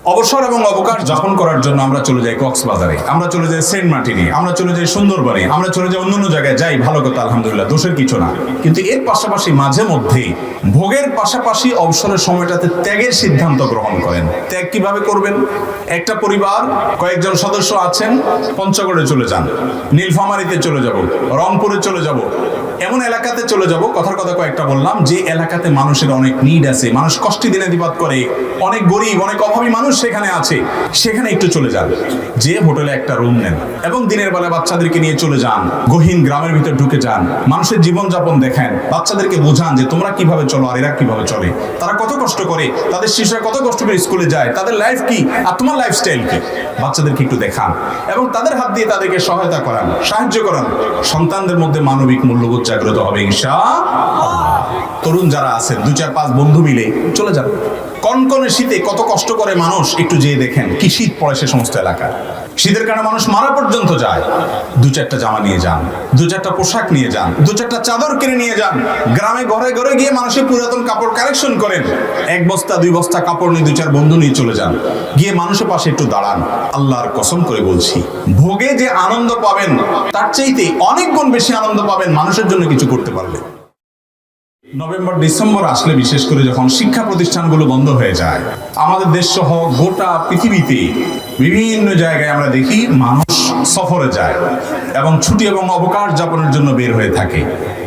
অবসর এবং অবকাশ যাপন করার জন্য আমরা চলে যাই কক্সবাজারে, আমরা চলে যাই সেন্ট মার্টিনে, আমরা চলে যাই সুন্দরবনে, আমরা চলে যাই অন্যান্য জায়গায়, যাই, ভালো কথা, আলহামদুলিল্লাহ, দোষের কিছু না। কিন্তু এর পাশাপাশি মাঝে মধ্যে ভোগের পাশাপাশি অবসরের সময়টাতে ত্যাগের সিদ্ধান্ত গ্রহণ করেন। ত্যাগ কিভাবে করবেন? একটা পরিবার কয়েকজন সদস্য আছেন, পঞ্চগড়ে চলে যান, নীলফামারীতে চলে যাব, রংপুরে চলে যাব, এমন এলাকাতে চলে যাব, কথার কথা কয়েকটা বললাম, যে এলাকাতে মানুষের অনেক নিড আছে, মানুষ কষ্টে দিনাতিপাত করে, অনেক গরিব, অনেক অভাবী মানুষ সেখানে আছে, সেখানে একটু চলে যান, যে হোটেলে একটা রুম নেন এবং দিনের বেলা বাচ্চাদেরকে নিয়ে চলে যান, গহীন গ্রামের ভিতর ঢুকে যান, মানুষের জীবনযাপন দেখেন, বাচ্চাদেরকে বোঝান যে তোমরা কিভাবে চলো আর এরা কিভাবে চলে, তারা কত কষ্ট করে, তাদের শিশুরা কত কষ্ট করে স্কুলে যায়, তাদের লাইফ কি আর তোমার লাইফস্টাইল কি, বাচ্চাদেরকে একটু দেখান এবং তাদের হাত দিয়ে তাদেরকে সহায়তা করান, সাহায্য করান। সন্তানদের মধ্যে মানবিক মূল্যবোধ জাগ্রত হবে ইনশাআল্লাহ। তরুণ যারা আছেন 2-4-5 বন্ধু মিলে চলে যান। কনকনে শীতে কত কষ্ট করে মানুষ, একটু যেয়ে দেখেন কি শীত পড়ে সে সমস্ত এলাকায়। শীতের কারণে মানুষ মারা পর্যন্ত যায়। 2-4টা জামা নিয়ে যান, 2-4টা পোশাক নিয়ে যান, 2-4টা চাদর কিনে নিয়ে যান। গ্রামে ঘরে ঘরে গিয়ে মানুষের পুরাতন কাপড় কালেকশন করেন। 1 বস্তা 2 বস্তা কাপড় নিয়ে 2-4 বন্ধু নিয়ে চলে যান, গিয়ে মানুষের পাশে একটু দাঁড়ান। আল্লাহর কসম করে বলছি, ভোগে যে আনন্দ পাবেন তার চাইতে অনেক গুণ বেশি আনন্দ পাবেন মানুষের জন্য কিছু করতে পারলে। নভেম্বর ডিসেম্বর আসলে বিশেষ করে যখন শিক্ষা প্রতিষ্ঠানগুলো বন্ধ হয়ে যায়, আমাদের দেশ সহ গোটা পৃথিবীতে বিভিন্ন জায়গায় আমরা দেখি মানুষ সফরে যায় এবং ছুটি এবং অবকাশ যাপনের জন্য বের হয়ে থাকে।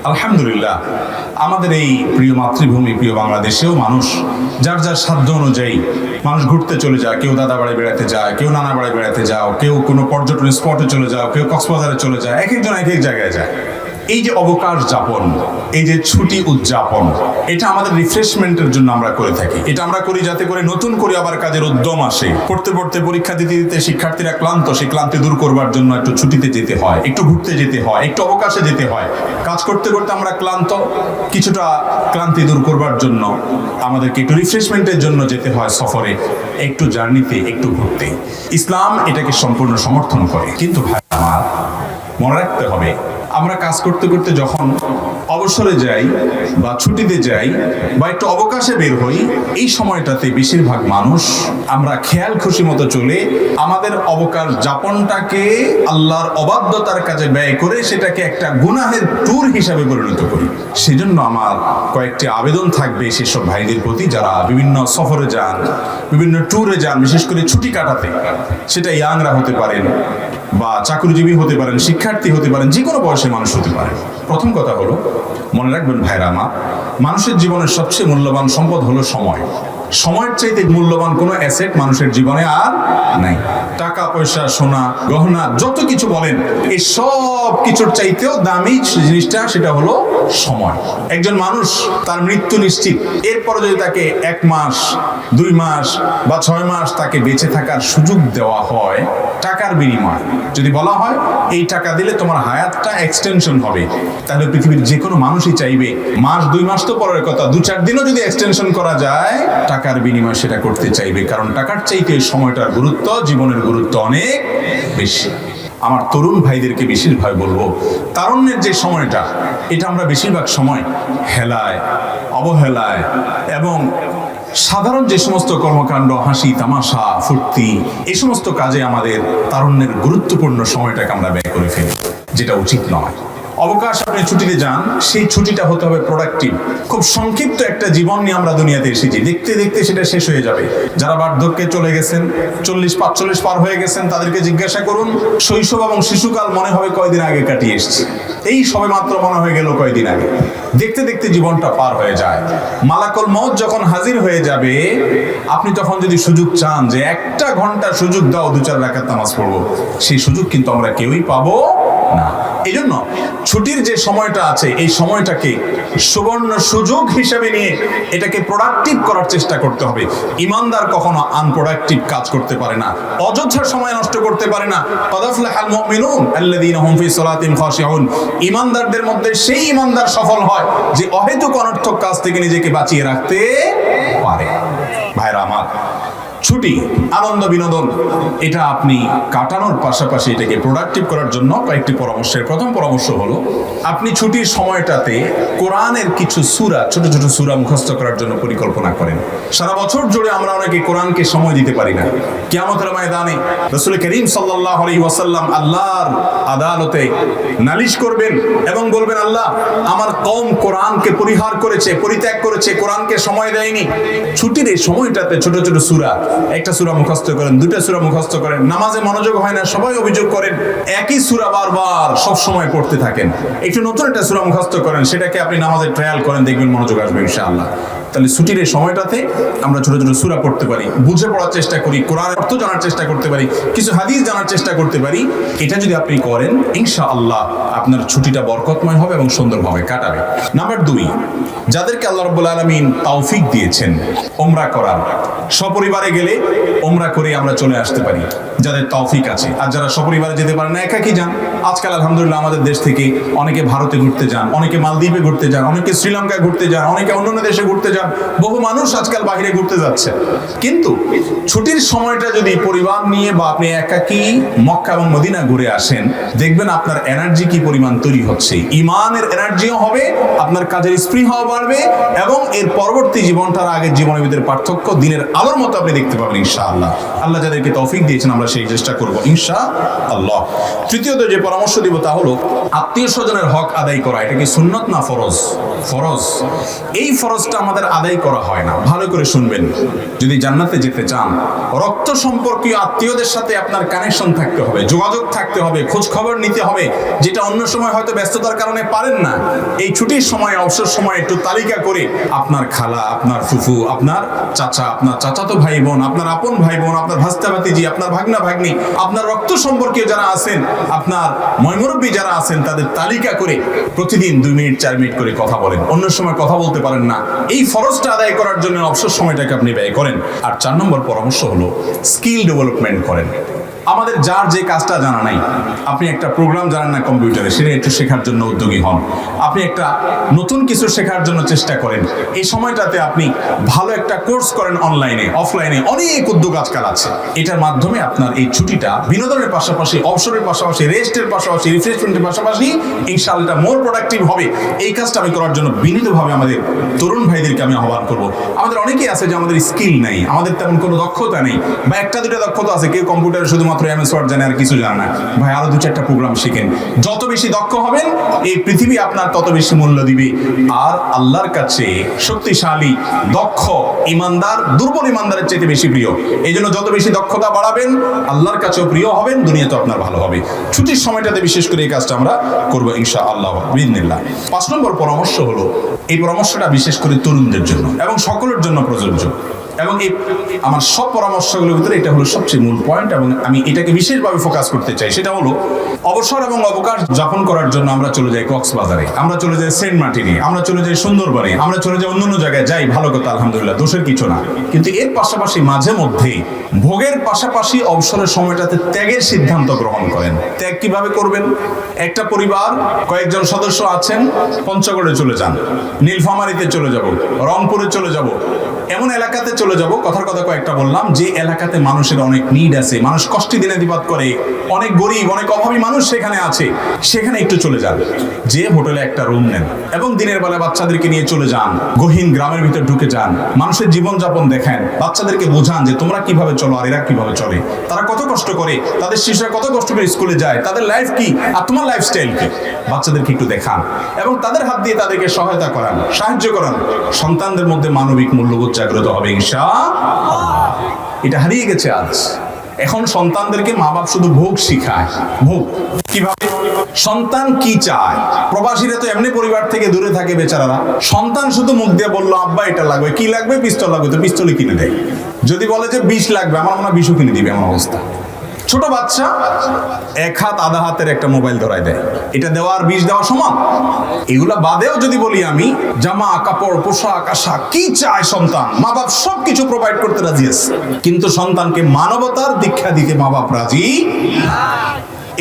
আলহামদুলিল্লাহ, আমাদের এই প্রিয় মাতৃভূমি, প্রিয় বাংলাদেশেও মানুষ যার যার সাধ্য অনুযায়ী মানুষ ঘুরতে চলে যায়। কেউ দাদা বাড়ি বেড়াতে যায়, কেউ নানা বাড়ি বেড়াতে যাও, কেউ কোনো পর্যটন স্পটে চলে যাও, কেউ কক্সবাজারে চলে যায়, এক একজন এক এক জায়গায় যায়। এই যে অবকাশ যাপন, এই যে ছুটি উদযাপন, এটা আমাদের রিফ্রেশমেন্টের জন্য আমরা করে থাকি। এটা আমরা করি যাতে করে নতুন করে আবার কাজের উদ্যম আসে। পড়তে পড়তে, পরীক্ষা দিতে দিতে শিক্ষার্থীরা ক্লান্ত, সেই ক্লান্তি দূর করবার জন্য একটু ছুটিতে যেতে হয়, একটু ঘুরতে যেতে হয়, একটু অবকাশে যেতে হয়। কাজ করতে করতে আমরা ক্লান্ত, কিছুটা ক্লান্তি দূর করবার জন্য আমাদেরকে একটু রিফ্রেশমেন্টের জন্য যেতে হয় সফরে, একটু জার্নিতে, একটু ঘুরতে। ইসলাম এটাকে সম্পূর্ণ সমর্থন করে। কিন্তু ভাই আমার, মনে রাখতে হবে, আমরা কাজ করতে করতে যখন অবসরে যাই বা ছুটিতে যাই বা একটু অবকাশে বের হই, এই সময়টাতে বেশিরভাগ মানুষ আমরা খেয়াল খুশি মতো চলে আমাদের অবকাশ যাপনটাকে আল্লাহর অবাধ্যতার কাজে ব্যয় করে সেটাকে একটা গুনাহের ট্যুর হিসাবে পরিণত করি। সেজন্য আমার কয়েকটি আবেদন থাকবে সেসব ভাইদের প্রতি যারা বিভিন্ন সফরে যান, বিভিন্ন ট্যুরে যান, বিশেষ করে ছুটি কাটাতে। সেটা ইয়াংরা হতে পারেন বা চাকরিজীবী হতে পারেন, শিক্ষার্থী হতে পারেন, যে কোনো বয়সে মানুষ হতে পারে। প্রথম কথা হলো, মনে রাখবেন ভাইরা আমার, মানুষের জীবনের সবচেয়ে মূল্যবান সম্পদ হলো সময়। সময়ের চাইতে মূল্যবান কোনো অ্যাসেট মানুষের জীবনে আর নাই। টাকা পয়সা, সোনা গহনা, যত কিছু বলেন, এই সব কিছুর চাইতেও দামি জিনিসটা, সেটা হলো সময়। একজন মানুষ তার মৃত্যু নিশ্চিত, এরপরে যদি তাকে 1 মাস 2 মাস বা 6 মাস তাকে বেঁচে থাকার সুযোগ দেওয়া হয় টাকার বিনিময়ে, যদি বলা হয় এই টাকা দিলে তোমার হায়াতটা এক্সটেনশন হবে, তাহলে পৃথিবীর যে কোনো মানুষই চাইবে মাস 2 মাস তো পরের কথা, 2-4 দিনও যদি এক্সটেনশন করা যায়, টাকার বিনিময়ে সেটা করতে চাইবে। কারণ টাকার চাইতে সময়টার গুরুত্ব, জীবনের গুরুত্ব অনেক বেশি। আমার তরুণ ভাইদেরকে বেশিরভাগ বলবো, তারুণ্যের যে সময়টা, এটা আমরা বেশিরভাগ সময় হেলায়, অবহেলায় এবং সাধারণ যে সমস্ত কর্মকাণ্ড, হাসি তামাশা, ফুর্তি, এই সমস্ত কাজে আমাদের তারুণ্যের গুরুত্বপূর্ণ সময়টাকে আমরা ব্যয় করে ফেলি, যেটা উচিত নয়। অবকাশ, আপনি ছুটিতে যান, সেই ছুটিটা হতে হবে প্রোডাক্টিভ। খুব সংক্ষিপ্ত একটা জীবন নিয়ে আমরা দুনিয়াতে এসেছি, দেখতে দেখতে সেটা শেষ হয়ে যাবে। যারা বার্ধক্যে চলে গেছেন, 40-45 পার হয়ে গেছেন, তাদেরকে জিজ্ঞাসা করুন, শৈশব এবং শিশুকাল মনে হবে কয়দিন আগে কাটিয়ে এসেছি, এই সবে মাত্র মনে হয়ে গেল কয়দিন আগে। দেখতে দেখতে জীবনটা পার হয়ে যায়। মালাকুল মউত যখন হাজির হয়ে যাবে, আপনি তখন যদি সুযোগ চান যে 1 ঘন্টা সুযোগ দাও 2-4 রাকাত নামাজ পড়বো, সেই সুযোগ কিন্তু আমরা কেউই পাবো না। এই জন্য ছুটির যে সময়টা আছে, এই সময়টাকে সুবর্ণ সুযোগ হিসেবে নিয়ে এটাকে প্রোডাক্টিভ করার চেষ্টা করতে হবে। ইমানদার কখনো আনপ্রোডাক্টিভ কাজ করতে পারে না, অযথা সময় নষ্ট করতে পারে না। কদ আফলাহাল মুমিনুন আল্লাযীনা হুম ফি সালাতিহিম খাশিউন। ইমানদারদের মধ্যে সেই ইমানদার সফল হয় যে অহেতুক অনর্থক কাজ থেকে নিজেকে বাঁচিয়ে রাখতে পারে। ভাইরা আমার, ছুটি, আনন্দ, বিনোদন, এটা আপনি কাটানোর পাশাপাশি এটাকে প্রোডাক্টিভ করার জন্য কয়েকটি পরামর্শের প্রথম পরামর্শ হলো আপনি ছুটির সময়টাতে কোরআনের কিছু সূরা, ছোট ছোট সূরা মুখস্থ করার জন্য পরিকল্পনা করেন। সারা বছর জুড়ে আমরা অনেকে কোরআনকে সময় দিতে পারি না। কিয়ামতের ময়দানে রাসূল করিম সাল্লাল্লাহু আলাইহি ওয়াসাল্লাম আল্লাহর আদালতে নালিশ করবেন এবং বলবেন, আল্লাহ, আমার কওম কোরআনকে পরিহার করেছে, পরিত্যাগ করেছে, কোরআনকে সময় দেয়নি। ছুটির এই সময়টাতে ছোট ছোট সূরা, একটা সূরা মুখস্থ করেন, দুইটা সূরা মুখস্থ করেন, নামাজে মনোযোগ হয় না, সবাই অভিযোগ করেন একই সূরা বারবার সব সময় পড়তে থাকেন। একটু নতুন একটা সূরা মুখস্থ করেন, সেটাকে আপনি নামাজে ট্রায়াল করেন, দেখবেন মনোযোগ আসবে ইনশাআল্লাহ। তাহলে ছুটির এই সময়টাতে আমরা ছোট ছোট সূরা পড়তে পারি, বুঝে পড়ার চেষ্টা করি, কোরআনের অর্থ জানার চেষ্টা করতে পারি, কিছু হাদিস জানার চেষ্টা করতে পারি। এটা যদি আপনি করেন ইনশাআল্লাহ আপনার ছুটিটা বরকতময় হবে এবং সুন্দরভাবে কাটাবে। নাম্বার 2, যাদেরকে আল্লাহ রাব্বুল আলামিন তৌফিক দিয়েছেন ওমরা করার, সপরিবারে গেলে ওমরা করে আমরা চলে আসতে পারি যাদের তৌফিক আছে। আর যারা সপরিবারে যেতে পারে না, একাকী যান। আজকাল আলহামদুলিল্লাহ আমাদের দেশ থেকে অনেকে ভারতে ঘুরতে যান, অনেকে মালদ্বীপে ঘুরতে যান, অনেকে শ্রীলঙ্কায় ঘুরতে যান, অনেকে অন্যান্য দেশে ঘুরতে যান। বহু মানুষ আজকাল বাইরে ঘুরতে যাচ্ছে। কিন্তু ছুটির সময়টা যদি পরিবার নিয়ে বা আপনি একাকী মক্কা এবং মদিনা ঘুরে আসেন, দেখবেন আপনার এনার্জি কি পরিমাণ তৈরি হচ্ছে। ইমানের এনার্জিও হবে, আপনার কাজের স্পৃহাও বাড়বে এবং এর পরবর্তী জীবনটার আগের জীবনের ভিতরে পার্থক্য দিনের আলোর মতো আপনি দেখতে পাবেন ইনশাআল্লাহ। আল্লাহ যাদেরকে তৌফিক দিয়েছেন আমরা সেই চেষ্টা করব ইনশাআল্লাহ। তৃতীয়ত যে পরামর্শ দিব তা হলো আত্মীয় স্বজনের হক আদায় করা। এটা কি সুন্নত না ফরজ? ফরজ। এই ফরজটা আমাদের আদায় করা হয় না। ভালো করে শুনবেন, যদি জান্নাতে যেতে চান রক্ত সম্পর্কীয় আত্মীয়দের সাথে আপনার কানেকশন থাকতে হবে, যোগাযোগ থাকতে হবে, খোঁজ খবর নিতে হবে, যেটা অন্য সময় হয়তো ব্যস্ততার কারণে পারেন না। এই ছুটির সময়, অবসর সময় একটু তালিকা করে আপনার খালা, আপনার ফুফু, আপনার চাচা, আপনার চাচাতো ভাই বোন, আপনার আপন ভাই বোন, আপনার ভাস্তা ভাতিজি, আপনার ভাগনা ভাগ্নি, আপনার রক্ত সম্পর্কীয় যারা আছেন, আপনার ময়মুরব্বী যারা আছেন, তাদের তালিকা করে প্রতিদিন 2 মিনিট 4 মিনিট করে কথা বলেন। অন্য সময় কথা বলতে পারেন না, এই ফরজটা আদায় করার জন্য অবসর সময়টাকে আপনি ব্যয় করেন। আর 4 নম্বর পরামর্শ হলো স্কিল ডেভেলপমেন্ট করেন। আমাদের যার যে কাজটা জানা নাই, আপনি একটা প্রোগ্রাম জানেন না কম্পিউটারে, সেটা একটু শেখার জন্য উদ্যোগী হন। আপনি একটা নতুন কিছু শেখার জন্য চেষ্টা করেন। এই সময়টাতে আপনি ভালো একটা কোর্স করেন, অনলাইনে, অফলাইনে অনেক উদ্যোগ আজকাল আছে। এটার মাধ্যমে আপনার এই ছুটিটা বিনোদনের পাশাপাশি, অবসরের পাশাপাশি, রেস্টের পাশাপাশি, রিফ্রেশমেন্টের পাশাপাশি ইনশাআল্লাহ মোর প্রোডাক্টিভ হবে। এই কাজটা আমি করার জন্য বিনীতভাবে আমাদের তরুণ ভাইদেরকে আমি আহ্বান করব। আমাদের অনেকেই আছে যে আমাদের স্কিল নেই, আমাদের তেমন কোনো দক্ষতা নেই, বা একটা দুটা দক্ষতা আছে, কেউ কম্পিউটারে শুধুমাত্র MS ওয়ার্ড জানে আর কিছু জানে না। ভাই আরো 2-4টা প্রোগ্রাম শিখেন। যত বেশি দক্ষ হবেন এই পৃথিবী আপনার তত বেশি মূল্য দিবে। আর আল্লাহর কাছে শক্তিশালী, দক্ষ ইমানদার দুর্বল ইমানদারের চেয়ে বেশি প্রিয়। এই জন্য যত বেশি দক্ষতা বাড়াবেন আল্লাহর কাছেও প্রিয় হবেন, দুনিয়া তো আপনার ভালো হবে। ছুটির সময়টাতে বিশেষ করে এই কাজটা আমরা করবো ইনশাআল্লাহ বিইজনিল্লাহ। 5 নম্বর পরামর্শ হলো, এই পরামর্শটা বিশেষ করে তরুণদের জন্য এবং সকলের জন্য প্রযোজ্য। এবং এই আমার সব পরামর্শগুলোর ভিতরে এটা হলো সবচেয়ে মূল পয়েন্ট এবং আমি এটাকে বিশেষভাবে ফোকাস করতে চাই। সেটা হলো অবসর এবং অবকাশ যাপন করার জন্য আমরা চলে যাই কক্সবাজারে, আমরা চলে যাই সেন্ট মার্টিনে, আমরা চলে যাই সুন্দরবনে, আমরা চলে যাই অন্যান্য জায়গায়, যাই, ভালো কথা আলহামদুলিল্লাহ, দোষের কিছু না। কিন্তু এর পাশাপাশি মাঝে মধ্যে ভোগের পাশাপাশি অবসরের সময়টাতে ত্যাগের সিদ্ধান্ত গ্রহণ করেন। ত্যাগ কিভাবে করবেন? একটা পরিবার কয়েকজন সদস্য আছেন, পঞ্চগড়ে চলে যান, নীলফামারীতে চলে যাব, রংপুরে চলে যাব, এমন এলাকাতে চলে যাব, কথার কথা কয়েকটা বললাম, যে এলাকাতে মানুষের অনেক নিড আছে, মানুষ কষ্টে দিনাতিপাত করে, অনেক গরিব, অনেক অভাবী মানুষ সেখানে আছে, সেখানে একটু চলে যান, যে হোটেলে একটা রুম নেন এবং দিনের বেলা বাচ্চাদেরকে নিয়ে চলে যান, গহীন গ্রামের ভিতর ঢুকে যান, মানুষের জীবনযাপন দেখেন, বাচ্চাদেরকে বোঝান যে তোমরা কিভাবে চলো আর এরা কিভাবে চলে, তারা কত কষ্ট করে, তাদের শিশুরা কত কষ্ট করে স্কুলে যায়, তাদের লাইফ কি আর তোমার লাইফস্টাইল কি, বাচ্চাদেরকে একটু দেখান এবং তাদের হাত দিয়ে তাদেরকে সহায়তা করান, সাহায্য করান। সন্তানদের মধ্যে মানবিক মূল্যবোধ জাগ্রত হবে ইনশাআল্লাহ। এটা হারিয়ে গেছে আজ। এখন সন্তানদেরকে মা বাপ শুধু ভোগ শিখায়। ভোগ কিভাবে? সন্তান কি চায়? প্রবাসীরা তো এমনি পরিবার থেকে দূরে থাকে বেচারারা। সন্তান শুধু মুখ দিয়ে বললো আব্বা এটা লাগবে, কি লাগবে? পিস্তল লাগবে, তো পিস্তলই কিনে দেয়। যদি বলে যে বিষ লাগবে, আমার মনে হয় বিষও কিনে দিবে, এমন অবস্থা। ছোট বাচ্চা 1 হাত আধা হাতের একটা মোবাইল ধরায় দেয়, এটা দেওয়া আর বিষ দেওয়া সমান? এগুলা বাদেও যদি বলি আমি, জামা কাপড় পোশাক আশাক কি চায় সন্তান, মা বাপ সবকিছু প্রোভাইড করতে রাজি আছে, কিন্তু সন্তানকে মানবতার দীক্ষা দিতে মা বাপ রাজি।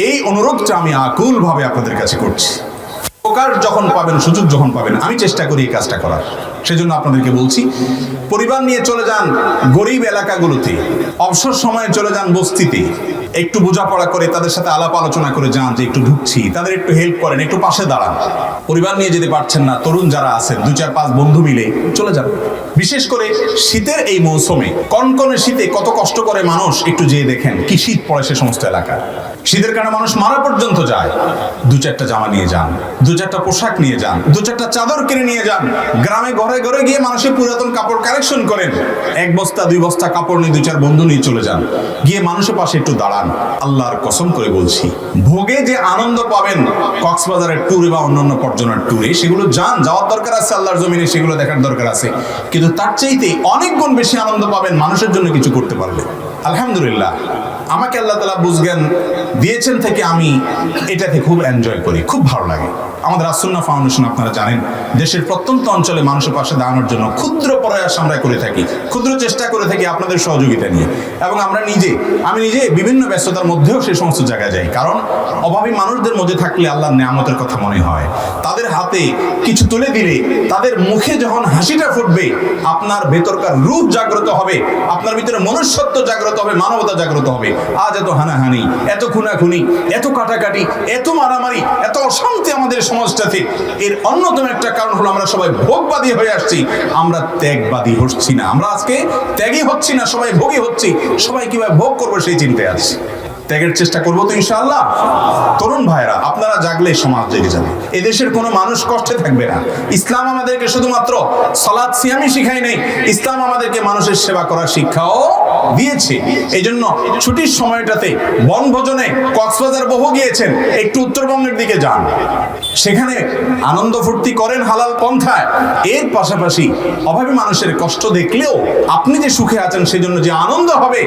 এই অনুরোধটা আমি আকুল ভাবে আপনাদের কাছে করছি। উপকার যখন পাবেন, সুযোগ যখন পাবেন, আমি চেষ্টা করি এই কাজটা করার। সেজন্য আপনাদেরকে বলছি, পরিবার নিয়ে চলে যান গরিব এলাকাগুলোতে, অবসর সময়ে চলে যান বস্তিতে, একটু বোঝাপড়া করে তাদের সাথে আলাপ আলোচনা করে যান যে একটু ঢুকছি, তাদের একটু হেল্প করেন, একটু পাশে দাঁড়ান। পরিবার নিয়ে যেতে পারছেন না, তরুণ যারা আছেন 2-4-5 বন্ধু মিলে চলে যান। বিশেষ করে শীতের এই মৌসুমে, কনকনে শীতে কত কষ্ট করে মানুষ, একটু যেয়ে দেখেন কি শীত পড়ে সে সমস্ত এলাকায়। শীতের কারণে মানুষ মারা পর্যন্ত যায়। 2-4টা জামা নিয়ে যান, 2-4টা পোশাক নিয়ে যান, 2-4টা চাদর কিনে নিয়ে যান। গ্রামে ঘরে ঘরে গিয়ে মানুষের পুরাতন কাপড় কালেকশন করেন। 1 বস্তা 2 বস্তা কাপড় নিয়ে 2-4 বন্ধু নিয়ে চলে যান, গিয়ে মানুষের পাশে একটু দাঁড়ান। আল্লাহর কসম করে বলছি, ভোগে যে আনন্দ পাবেন কক্সবাজারের ট্যুরে বা অন্যান্য পর্যটন ট্যুরে, সেগুলো যাওয়ার দরকার আছে, আল্লাহর জমিনে সেগুলো দেখার দরকার আছে। কিন্তু তার চাইতে অনেক গুণ বেশি আনন্দ পাবেন মানুষের জন্য কিছু করতে পারলে। আলহামদুলিল্লাহ, আমাকে আল্লাহ তাআলা বুঝজ্ঞান দিয়েছেন থেকে আমি এটাতে খুব এনজয় করি, খুব ভালো লাগে। আমাদের আসুন্নাহ ফাউন্ডেশন, আপনারা জানেন, দেশের প্রত্যন্ত অঞ্চলে মানুষের পাশে দাঁড়ানোর জন্য ক্ষুদ্র প্রয়াস আমরা করে থাকি, ক্ষুদ্র চেষ্টা করে থাকি আপনাদের সহযোগিতা নিয়ে। এবং আমি নিজে বিভিন্ন ব্যস্ততার মধ্যেও সেই সমস্ত জায়গায় যাই, কারণ অভাবী মানুষদের মধ্যে থাকলে আল্লাহর নিয়ামতের কথা মনে হয়। তাদের হাতে কিছু তুলে দিলে, তাদের মুখে যখন হাসিটা ফুটবে, আপনার ভেতরকার রূপ জাগ্রত হবে, আপনার ভিতরে মনুষ্যত্ব জাগ্রত হবে, মানবতা জাগ্রত হবে। আজ এত হানাহানি, এত খুনাখুনি, এত কাটাকাটি, এত মারামারি, এত অশান্তি আমাদের সমাজটাতে, এর অন্যতম একটা কারণ হলো আমরা সবাই ভোগবাদী হয়ে আসছি, আমরা ত্যাগবাদী হচ্ছি না। আমরা আজকে ত্যাগী হচ্ছি না, সবাই ভোগী হচ্ছি। সবাই কিভাবে ভোগ করবো সেই চিন্তায় আছি। ত্যাগের চেষ্টা করবো তো ইনশাআল্লাহ। তরুণ ভাইরা, আপনারা জাগলে সমাজ জেগে যাবে, এদেশের কোনো মানুষ কষ্টে থাকবে না। ইসলাম আমাদেরকে শুধুমাত্র সালাত সিয়ামই শিখায় নাই, ইসলাম আমাদেরকে মানুষের সেবা করার শিক্ষাও দিয়েছে। এই জন্য ছুটির সময়টাতে বনভোজনে কক্সবাজার বহু গিয়েছেন, একটু উত্তরবঙ্গের দিকে যান, সেখানে আনন্দ ফুর্তি করেন হালাল পন্থায়। এর পাশাপাশি অভাবী মানুষের কষ্ট দেখলেও আপনি যে সুখে আছেন সেই জন্য যে আনন্দ হবে,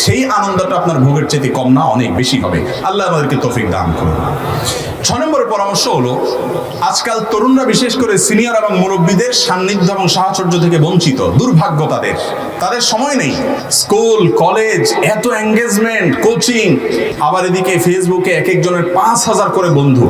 সেই আনন্দটা আপনার ভোগের চাইতে কম না, অনেক বেশি হবে। আল্লাহ আমাদেরকে তৌফিক দান করুন। 6 নম্বরের পরামর্শ হলো, আজকাল তরুণরা বিশেষ করে সিনিয়র এবং মুরব্বীদের সান্নিধ্য এবং সাহচর্য থেকে বঞ্চিত। দুর্ভাগ্য তাদের সময় নেই। স্কুল কলেজ, এত এঙ্গেজমেন্ট, কোচিং, আবার এদিকে ফেসবুকে এক একজনের 5000 করে বন্ধু।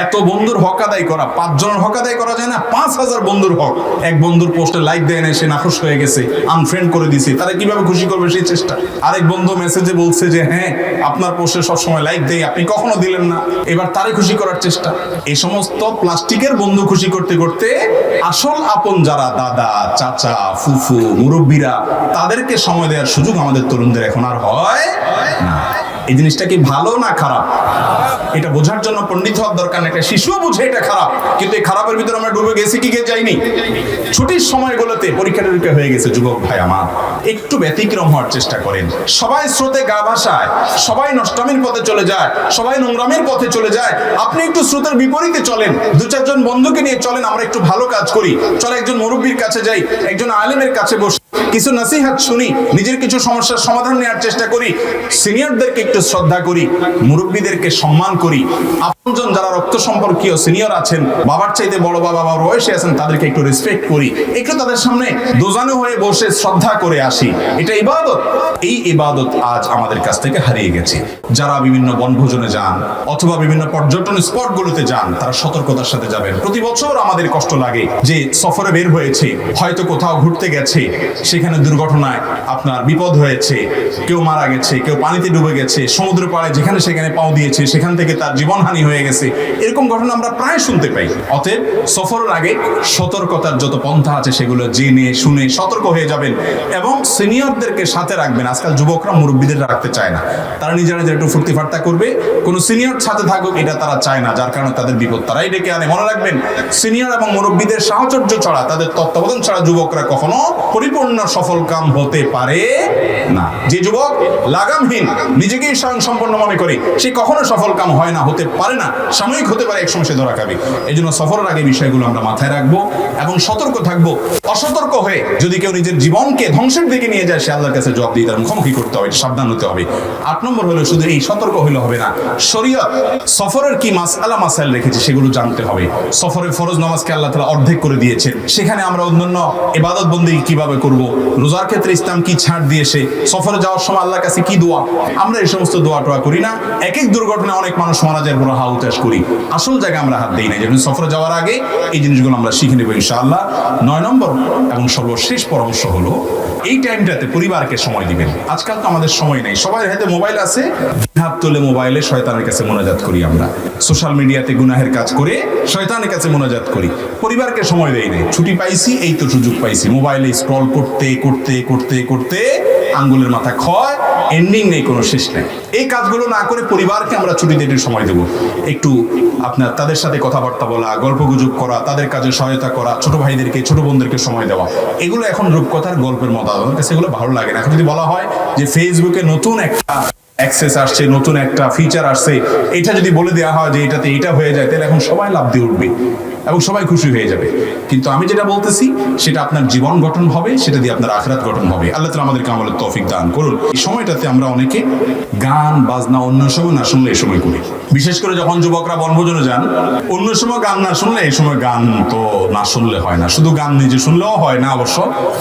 এত বন্ধুর হক আদায় করা, 5 জনের হক আদায় করা যায় না, 5000 বন্ধুর হক। এক বন্ধুর পোস্টে লাইক দেয় না, সে নাখুশ হয়ে গেছে, আনফ্রেন্ড করে দিছে। তারা কিভাবে খুশি করবে সেই চেষ্টা। আরেক বন্ধু মেসেজে বলছে যে হ্যাঁ, আপনার পোস্টে সবসময় লাইক দেই, আপনি কখনো দিলেন না, এবার তারে খুশি করার চেষ্টা। এই সমস্ত প্লাস্টিকের বন্ধু খুশি করতে করতে আসল আপন যারা দাদা, চাচা, ফুফু, মুরব্বীরা, তাদেরকে সময় দেওয়ার সুযোগ আমাদের তরুণদের এখন আর হয় না। এই জিনিসটা কি ভালো না খারাপ, এটা বোঝার জন্য পণ্ডিত হওয়ার দরকার নেই। একটা শিশুও বুঝে এটা খারাপ, কিন্তু এই খারাপের ভিতরে আমরা ডুবে গেছি কি যাইনি? ছুটির সময়গুলোতে পরীক্ষা টরীক্ষা হয়ে গেছে, যুবক ভাই আমার, একটু ব্যতিক্রম হওয়ার চেষ্টা করেন। সবাই স্রোতে গা ভাসায়, সবাই নষ্টামির পথে চলে যায়, সবাই নোংরামির পথে চলে যায়। আপনি একটু স্রোতের বিপরীতে চলেন, 2-4 জন বন্ধুকে নিয়ে চলেন, আমরা একটু ভালো কাজ করি। চলে একজন মুরব্বীর কাছে যাই, একজন আলেমের কাছে বসে কিছু নসিহত শুনি, নিজের কিছু সমস্যার সমাধান নেওয়ার চেষ্টা করি, সিনিয়রদেরকে একটু শ্রদ্ধা করি, মুরব্বীদেরকে সম্মান করি। আপনজন যারা রক্ত সম্পর্কীয় সিনিয়র আছেন, বাবার চাইতে বড় বাবা বয়সে আছেন, তাদেরকে একটু রেসপেক্ট করি, একটু তাদের সামনে দোজানো হয়ে বসে শ্রদ্ধা করে আসি। এটা ইবাদত। এই ইবাদত আজ আমাদের কাছ থেকে হারিয়ে গেছে। যারা বিভিন্ন বনভোজনে যান অথবা বিভিন্ন পর্যটন স্পটগুলোতে যান, তারা সতর্কতার সাথে যাবেন। প্রতি বছর আমাদের কষ্ট লাগে যে সফরে বের হয়েছে, হয়তো কোথাও ঘুরতে গেছে, সেখানে দুর্ঘটনায় আপনার বিপদ হয়েছে, কেউ মারা গেছে, কেউ পানিতে ডুবে গেছে, সমুদ্র পাড়ে যেখানে সেখানে পাও দিয়েছে, সেখান থেকে তার জীবনহানি হয়ে গেছে। এরকম ঘটনা আমরা প্রায় শুনতে পাই। অতএব সফরের আগে সতর্কতার যত পন্থা আছে সেগুলো জেনে শুনে সতর্ক হয়ে যাবেন এবং সিনিয়রদেরকে সাথে রাখবেন। আজকাল যুবকরা মুরব্বীদের রাখতে চায় না, তারা নিজেরা একটু ফুর্তি ফার্তা করবে, কোনো সিনিয়র সাথে থাকুক এটা তারা চায় না, যার কারণে তাদের বিপদ তারাই ডেকে আনে। মনে রাখবেন, সিনিয়র এবং মুরব্বীদের সাহচর্য ছাড়া, তাদের তত্ত্বাবধান ছাড়া যুবকরা কখনো পরিপূর্ণ সফল কাম হতে পারে না। যে যুবক লাগামহীন, নিজেকেই স্বয়ংসম্পন্ন মনে করে, সে কখনো সফল কাম হয় না, হতে পারে না। সাময়িক হতে পারে, একসময় সে ধরা খাবে। এই জন্য সফরের আগে বিষয়গুলো আমরা মাথায় রাখবো এবং সতর্ক থাকবো। অসতর্ক হয়ে যদি কেউ নিজের জীবনকে ধ্বংসের দিকে নিয়ে যায়, সে আল্লাহর কাছে জবাব দিয়ে তার মুখোমুখি করতে হবে, সাবধান হতে হবে। 8 নম্বর হলো, শুধু এই সতর্ক হইলে হবে না, শরীয়ত সফরের কি মাসআলা মাসাইল রেখেছে সেগুলো জানতে হবে। সফরে ফরজ নামাজকে আল্লাহ তাআলা অর্ধেক করে দিয়েছেন, সেখানে আমরা অন্যান্য ইবাদত বন্দেগী কিভাবে করব, রোজার ক্ষেত্রে ইসলাম কি ছাড় দিয়েছে, সফরে যাওয়ার সময় আল্লাহর কাছে কি দোয়া। আমরা এই সমস্ত দোয়া টোয়া করি না। এক এক দুর্ঘটনায় অনেক মানুষ মারা যায়, বড় হা উতাস করি, আসল জায়গায় আমরা হাত দিই না। যেমন সফরে যাওয়ার আগে এই জিনিসগুলো আমরা শিখে নেব ইনশাআল্লাহ। 9 নম্বর এবং সর্বশেষ পরামর্শ হলো এই টাইমটাতে পরিবারকে সময় দিবেন। আজকাল তো আমাদের সময় নেই, সবাই হাতে মোবাইল আছে, হাত তুলে মোবাইলে শয়তানের কাছে মোনাজাত করি। আমরা সোশ্যাল মিডিয়াতে গুনাহের কাজ করে শয়তানের কাছে মোনাজাত করি, পরিবারকে সময় দেই না। ছুটি পাইছি, এই তো সুযোগ পাইছি, মোবাইলে স্ক্রল করতে করতে করতে করতে আঙ্গুলের মাথা ক্ষয়, এন্ডিং নেই, কোনো শেষ নেই। এই কাজগুলো না করে পরিবারকে আমরা ছুটিতে একটু সময় দেবো। একটু আপনার তাদের সাথে কথাবার্তা বলা, গল্পগুজব করা, তাদের কাজে সহায়তা করা, ছোট ভাইদেরকে ছোট বোনদেরকে সময় দেওয়া, এগুলো এখন রূপকথার গল্পের মতো। আমার কাছে এগুলো ভালো লাগে না। এখন যদি বলা হয় যে ফেসবুকে নতুন একটা অ্যাক্সেস আসছে, নতুন একটা ফিচার আসছে, এটা যদি বলে দেওয়া হয় যে এটাতে এটা হয়ে যায়, তাহলে এখন সবাই লাভ দিয়ে উঠবে এবং সবাই খুশি হয়ে যাবে। কিন্তু আমি যেটা বলতেছি সেটা আপনার জীবন গঠন হবে, সেটা দিয়ে আপনার আখিরাত গঠন হবে। আল্লাহ তাআলা আমাদেরকে আমলের তৌফিক দান করুন। এই সময়টাতে আমরা অনেকে গান বাজনা অন্য সময় না শুনলে এই সময় করি, বিশেষ করে যখন যুবকরা বনভোজনে যান। অন্য সময় গান না শুনলে এই সময় গান তো না শুনলে হয় না। শুধু গান নিজে শুনলেও হয় না অবশ্য,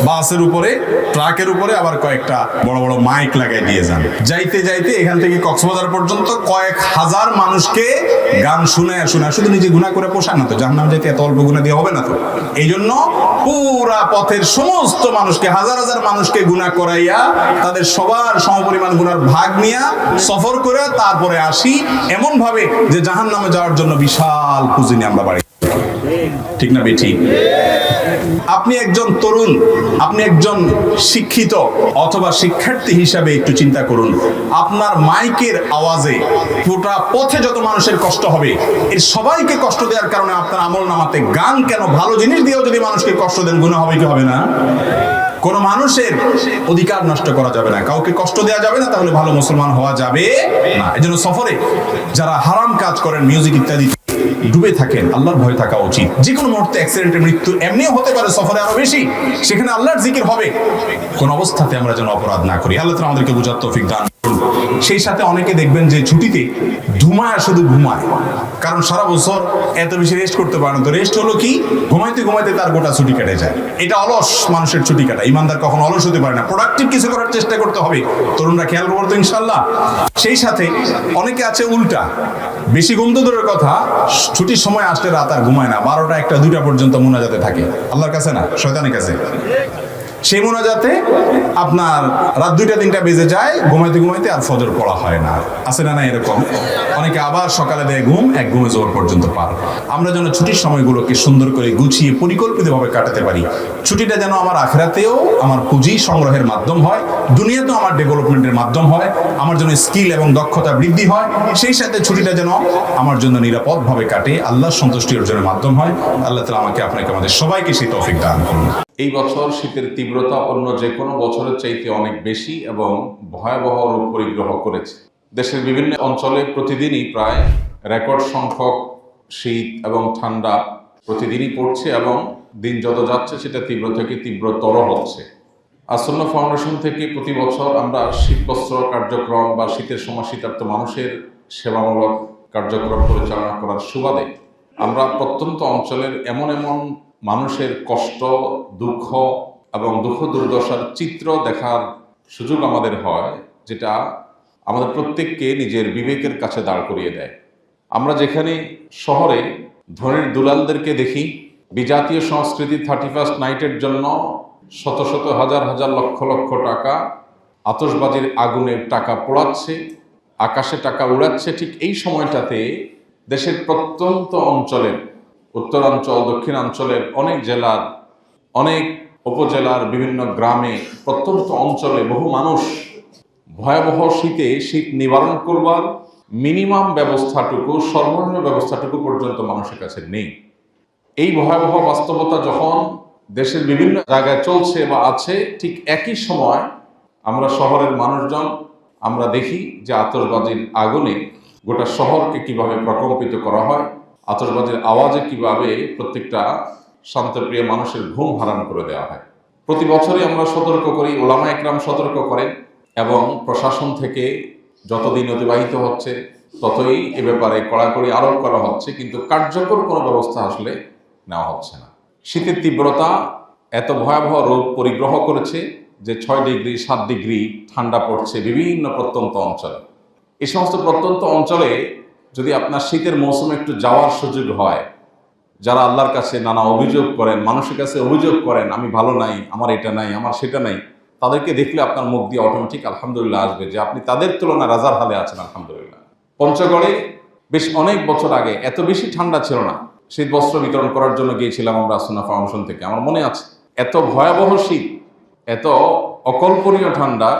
বাসের উপরে ট্রাকের উপরে আবার কয়েকটা বড় বড় মাইক লাগাই দিয়ে যান। যাইতে যাইতে এখান থেকে কক্সবাজার পর্যন্ত কয়েক হাজার মানুষকে গান শুনে শুধু নিজে গুনাহ করে পোষায় না তো, জাহান্নামে যেতে এত অল্প গুনাহ দিয়ে হবে না তো। এই জন্য পুরা পথের সমস্ত মানুষকে, হাজার হাজার মানুষকে গুনাহ করাইয়া তাদের সবার সমপরিমাণ গুনার ভাগ নিয়া সফর করে তারপরে আসি এমন ভাবে যে জাহান্নামে যাওয়ার জন্য বিশাল পুঁজি নিয়ে আমরা বাড়ি। ঠিক না বেঠি? আপনি একজন তরুণ, আপনি একজন শিক্ষিত অথবা শিক্ষার্থী হিসাবে একটু চিন্তা করুন, আপনার মাইকের আওয়াজে পুরো পথে যত মানুষের কষ্ট হবে, এর সবাইকে কষ্ট দেওয়ার কারণে আপনার আমলনামাতে গান কেন, ভালো জিনিস দিয়েও যদি মানুষকে কষ্ট দেন, গুনাহ হবে কি হবে না? কোন মানুষের অধিকার নষ্ট করা যাবে না, কাউকে কষ্ট দেওয়া যাবে না, তাহলে ভালো মুসলমান হওয়া যাবে না। এজন্য সফরে যারা হারাম কাজ করেন, মিউজিক ইত্যাদি ডুবে থাকেন, আল্লাহর ভয় থাকা উচিত। যে কোনো মুহূর্তে অ্যাক্সিডেন্টে মৃত্যু এমনিও হতে পারে, সফরে আরো বেশি, সেখানে আল্লাহর জিকির হবে। কোন অবস্থাতে আমরা যেন অপরাধ না করি। আল্লাহ তাআলা আমাদেরকে বুঝার তৌফিক দান করুন। সেই সাথে অনেকে দেখবেন যে ছুটিতে শুধু ঘুমায়, কারণ সারা বছর এত বেশি রেস্ট করতে পারে না। তো রেস্ট হলো কি, ঘুমাইতে ঘুমাইতে তার গোটা ছুটি কেটে যায়। এটা অলস মানুষের ছুটি কাটা। ইমানদার কখনো অলস হতে পারে না, প্রোডাক্টিভ কিছু করার চেষ্টা করতে হবে। তরুণরা খেয়াল করবো ইনশাল্লাহ। সেই সাথে অনেকে আছে উল্টা, বেশি ঘুম তো দূরের কথা, ছুটির সময় আসলে রাত আর ঘুমায় না, 12টা 1টা 2টা পর্যন্ত মুনাজাতে থাকে, আল্লাহর কাছে না শয়তানের কাছে। সেই মোনাজাতে আপনার রাত 2টা 3টা বেজে যায়, ঘুমাইতে ঘুমাইতে আর ফজর পড়া হয় না। আছে না এরকম? অনেকে আবার সকালে দেয় ঘুম, এক ঘুমে জোর পর্যন্ত পার। আমরা যেন ছুটির সময়গুলোকে সুন্দর করে গুছিয়ে পরিকল্পিতভাবে কাটাতে পারি। ছুটিটা যেন আমার আখিরাতেও আমার পুঁজি সংগ্রহের মাধ্যম হয়, দুনিয়াতেও আমার ডেভেলপমেন্টের মাধ্যম হয়, আমার জন্য স্কিল এবং দক্ষতা বৃদ্ধি হয়। সেই সাথে ছুটিটা যেন আমার জন্য নিরাপদভাবে কাটে, আল্লাহর সন্তুষ্টি অর্জনের মাধ্যম হয়। আল্লাহ তাআলা আমাকে আপনাকে আমাদের সবাইকে সেই তৌফিক দান করুন। এই বছর শীতের তীব্রতা অন্য যে কোনো বছরের চাইতে অনেক বেশি এবং ভয়াবহ রূপ পরিগ্রহ করেছে। দেশের বিভিন্ন অঞ্চলে প্রতিদিনই প্রায় রেকর্ড সংখ্যক শীত এবং ঠান্ডা প্রতিদিনই পড়ছে এবং দিন যত যাচ্ছে সেটা তীব্র থেকে তীব্রতর হচ্ছে। আসন্ন ফাউন্ডেশন থেকে প্রতি বছর আমরা শীতবস্ত্র কার্যক্রম বা শীতের সময় শীতার্ত মানুষের সেবামূলক কার্যক্রম পরিচালনা করার সুবাদে আমরা প্রত্যন্ত অঞ্চলের এমন মানুষের কষ্ট, দুঃখ এবং দুঃখ দুর্দশার চিত্র দেখার সুযোগ আমাদের হয়, যেটা আমাদের প্রত্যেককে নিজের বিবেকের কাছে দাঁড় করিয়ে দেয়। আমরা যেখানে শহরে ধনীর দুলালদেরকে দেখি বিজাতীয় সংস্কৃতি 31st নাইটের জন্য শত শত হাজার হাজার লক্ষ লক্ষ টাকা আতশবাজির আগুনের টাকা পোড়াচ্ছে, আকাশে টাকা উড়াচ্ছে, ঠিক এই সময়টাতে দেশের প্রত্যন্ত অঞ্চলের, উত্তরাঞ্চল দক্ষিণাঞ্চলের অনেক জেলার, অনেক উপজেলার বিভিন্ন গ্রামে, প্রত্যন্ত অঞ্চলে বহু মানুষ ভয়াবহ শীতে শীত নিবারণ করবার মিনিমাম ব্যবস্থাটুকু, সর্বনিম্ন ব্যবস্থাটুকু পর্যন্ত মানুষের কাছে নেই। এই ভয়াবহ বাস্তবতা যখন দেশের বিভিন্ন জায়গায় চলছে বা আছে, ঠিক একই সময় আমরা শহরের মানুষজন আমরা দেখি যে আতশবাজির আগুনে গোটা শহরকে কিভাবে প্রকম্পিত করা হয়, আতশবাজির আওয়াজে কিভাবে প্রত্যেকটা শান্তপ্রিয় মানুষের ঘুম হারাম করে দেওয়া হয়। প্রতি বছরই আমরা সতর্ক করি, ওলামা একরাম সতর্ক করেন এবং প্রশাসন থেকে যতদিন অতিবাহিত হচ্ছে ততই এ ব্যাপারে কড়াকড়ি আরোপ করা হচ্ছে, কিন্তু কার্যকর কোনো ব্যবস্থা আসলে নেওয়া হচ্ছে না। শীতের তীব্রতা এত ভয়াবহ রোগ পরিগ্রহ করেছে যে 6 ডিগ্রি 7 ডিগ্রি ঠান্ডা পড়ছে বিভিন্ন প্রত্যন্ত অঞ্চলে। এই সমস্ত প্রত্যন্ত অঞ্চলে যদি আপনার শীতের মৌসুমে একটু যাওয়ার সুযোগ হয়, যারা আল্লাহর কাছে নানা অভিযোগ করেন, মানুষের কাছে অভিযোগ করেন আমি ভালো নাই, আমার এটা নাই, আমার সেটা নাই, তাদেরকে দেখলে আপনার মুখ দিয়ে অটোমেটিক আলহামদুলিল্লাহ আসবে যে আপনি তাদের তুলনায় রাজার হালে আছেন আলহামদুলিল্লাহ। পঞ্চগড়ে বেশ অনেক বছর আগে এত বেশি ঠান্ডা ছিল না, শীত বস্ত্র বিতরণ করার জন্য গিয়েছিলাম আমরা সুন্নাহ ফাউন্ডেশন থেকে। আমার মনে আছে এত ভয়াবহ শীত, এত অকল্পনীয় ঠান্ডা